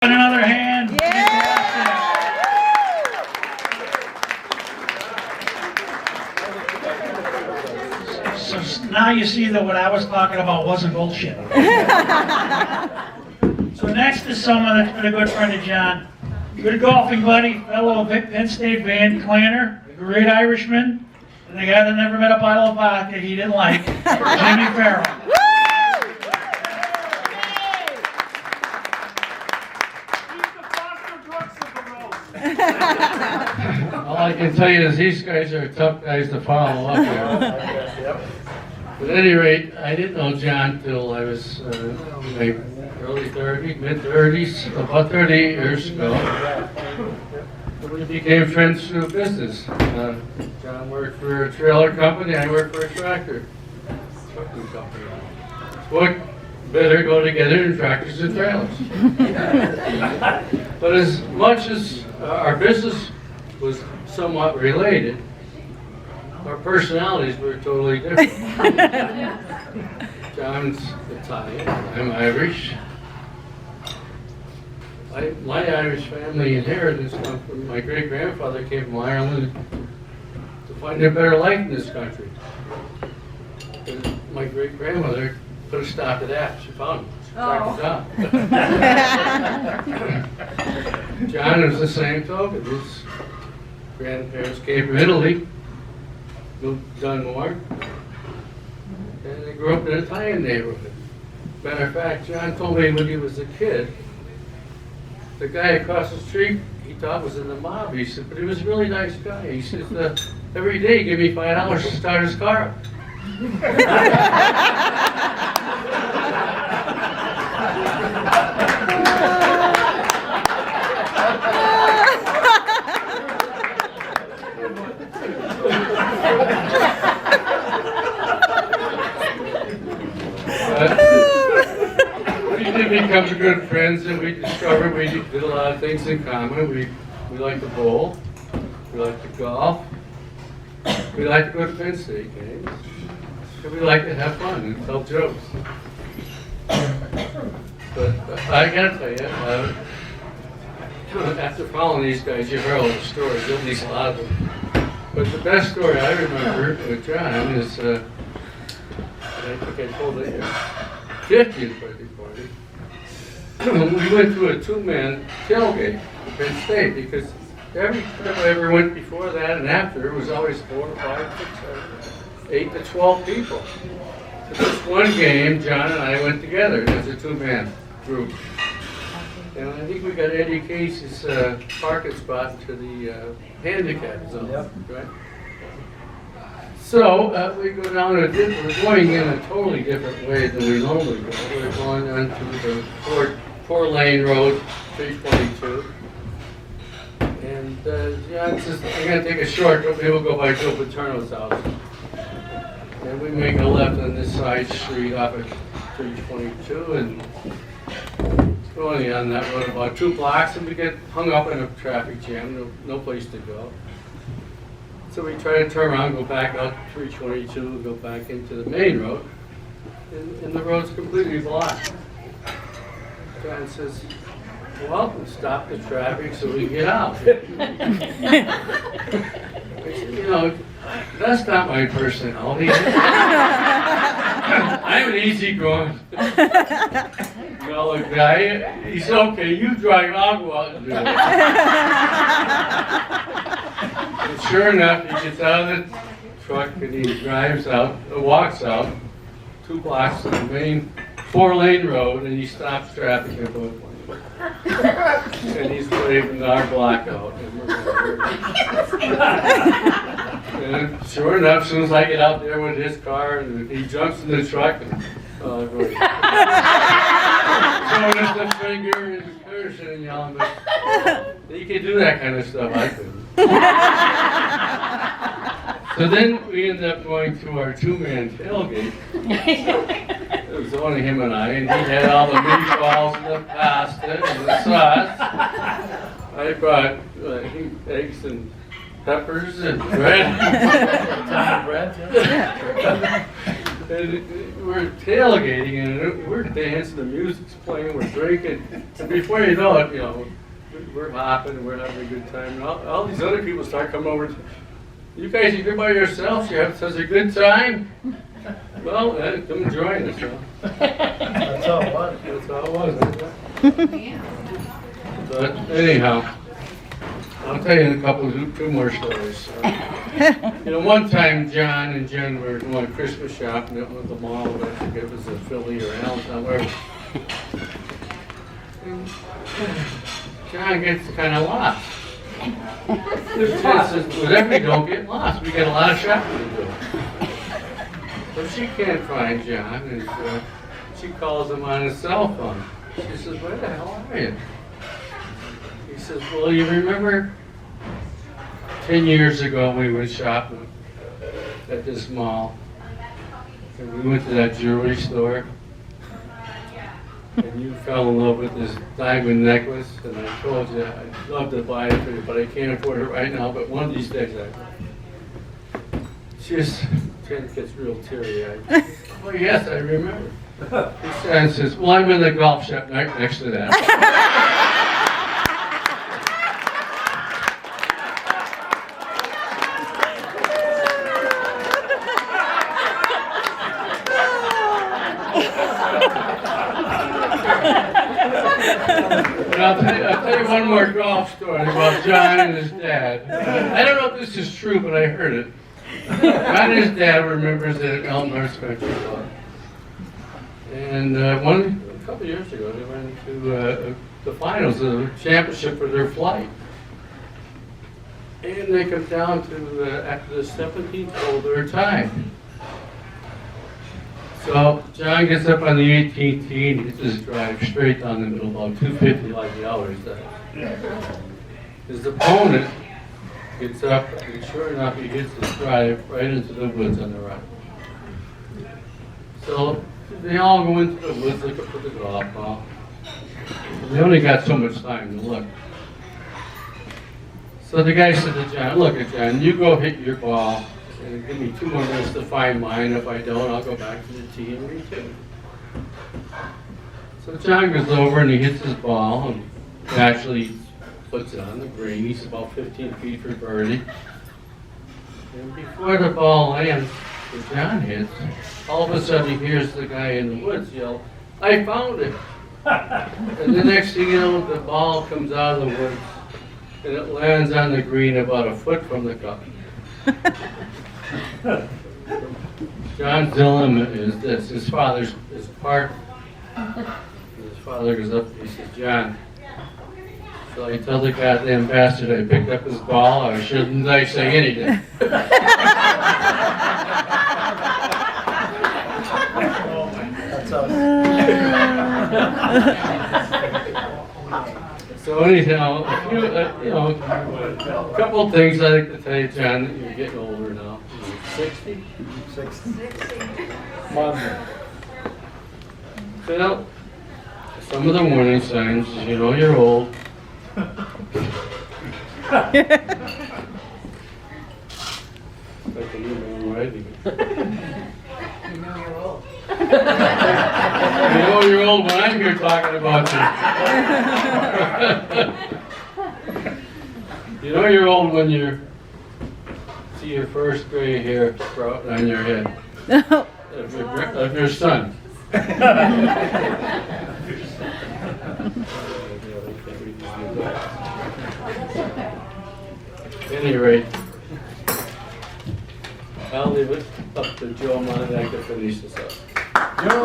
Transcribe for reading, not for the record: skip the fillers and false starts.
Another hand. So now you see that what I was talking about wasn't bullshit. So next is someone that's been a good friend of John. Good golfing buddy, fellow Penn State band clanner, a great Irishman, and the guy that never met a bottle of vodka he didn't like, Jimmy Farrell. All I can tell you is these guys are tough guys to follow up here. At any rate, I didn't know John till I was in my early 30s, mid-30s, about 30 years ago. We became friends through business. John worked for a trailer company, I worked for a trucking company. What better go together than tractors and trailers? But as much as our business was somewhat related, our personalities were totally different. John's Italian, I'm Irish. My Irish family inheritance comes from my great-grandfather came from Ireland to find a better life in this country. And my great-grandmother put a stop to that. She found it. She tracked it down. John was the same token. His grandparents came from Italy, moved to Dunmore, and they grew up in an Italian neighborhood. Matter of fact, John told me when he was a kid, the guy across the street he thought was in the mob. He said, but he was a really nice guy. He said, every day he gave me $5 to start his car up. We did become good friends, and we discovered we did a lot of things in common. We like to bowl, we like to golf, we like to go to Penn State games, and we like to have fun and tell jokes. But I gotta tell you, after following these guys, you've heard all the stories, at least a lot of them. But the best story I remember with John is, I think I told it here, 50th birthday party. We went to a two-man tailgate at Penn State because every time I ever went before that and after, it was always 4 to 5, 6, 7, 8 to 12 people. So this one game, John and I went together as a two-man group. And I think we got Eddie Case's parking spot to the handicap zone, right? So we go down we're going in a totally different way than we normally go. We're going onto the four-lane road, 322. And John says, I'm going to take a shortcut, maybe we'll go by Joe Paterno's house. And we make a left on this side street off at 322 and going on that road about 2 blocks and we get hung up in a traffic jam, no place to go. So we try to turn around, go back out 322, and go back into the main road, and the road's completely blocked. John says, well, stop the traffic so we can get out. I said, that's not my personality. I'm an easygoing mellow guy. He said, okay, you drive, I'll go out and do it. And sure enough, he gets out of the truck and he walks out 2 blocks to the main 4-lane road and he stops traffic at both lanes. And he's waving our block out. And sure enough, as soon as I get out there with his car, and he jumps in the truck and showing us the finger and cursing and yelling, but he could do that kind of stuff, I couldn't. So then we ended up going to our two-man tailgate. It was only him and I, and he had all the meatballs and the pasta and the sauce. I brought eggs and peppers and bread. And we're tailgating and we're dancing, the music's playing, we're drinking. And before you know it, we're hopping, we're having a good time. And all these other people start coming over. You guys, you're by yourselves, you have such a good time. Well, come and join us. Huh? That's all it was. That's all it was. But anyhow, I'll tell you two more stories. One time John and Jen were going Christmas shopping at the mall. I think it was in Philly or Allentown, wherever. John gets kind of lost. Whatever, we don't get lost. We got a lot of shopping to do. So she can't find John, and she calls him on his cell phone. She says, "Where the hell are you?" He says, "Well, you remember 10 years ago we went shopping at this mall, and we went to that jewelry store, and you fell in love with this diamond necklace, and I told you I'd love to buy it for you, but I can't afford it right now, but one of these days I will." Jen gets real teary-eyed. "Oh, yes, I remember." He says, "Well, I'm in the golf shop next to that." And I'll tell you one more golf story about John and his dad. I don't know if this is true, but I heard it. John and his dad were members at Elm North Country Club. And a couple years ago, they went to the finals of the championship for their flight. And they come down to after the 17th hole, their time. So John gets up on the 18th tee and hits his drive straight down the middle, about 250 like he always does. His opponent gets up, and sure enough, he hits his drive right into the woods on the right. So they all go into the woods looking for the golf ball. They only got so much time to look. So the guy said to John, "Look at John, you go hit your ball. And give me 2 more minutes to find mine. If I don't, I'll go back to the tee and retake." So John goes over and he hits his ball and actually puts it on the green. He's about 15 feet for birdie. And before the ball lands, where John hits, all of a sudden he hears the guy in the woods yell, "I found it!" And the next thing you know, the ball comes out of the woods and it lands on the green about a foot from the cup. John's dilemma is this: his father goes up and he says, "John, shall I tell the goddamn bastard I picked up his ball, or shouldn't I say anything?" That's all. So anyhow, a couple of things I'd like to tell you, John, that you're getting older now. 60? 60. Monday. Well, some of the warning signs, you're old. Like a new man writing. You know you're old. You know you're old when I'm here talking about you. You know you're old when you see your first gray hair sprout on your head of your son. At any rate, I'll leave it up to Joe Monadag to finish this up. Joe.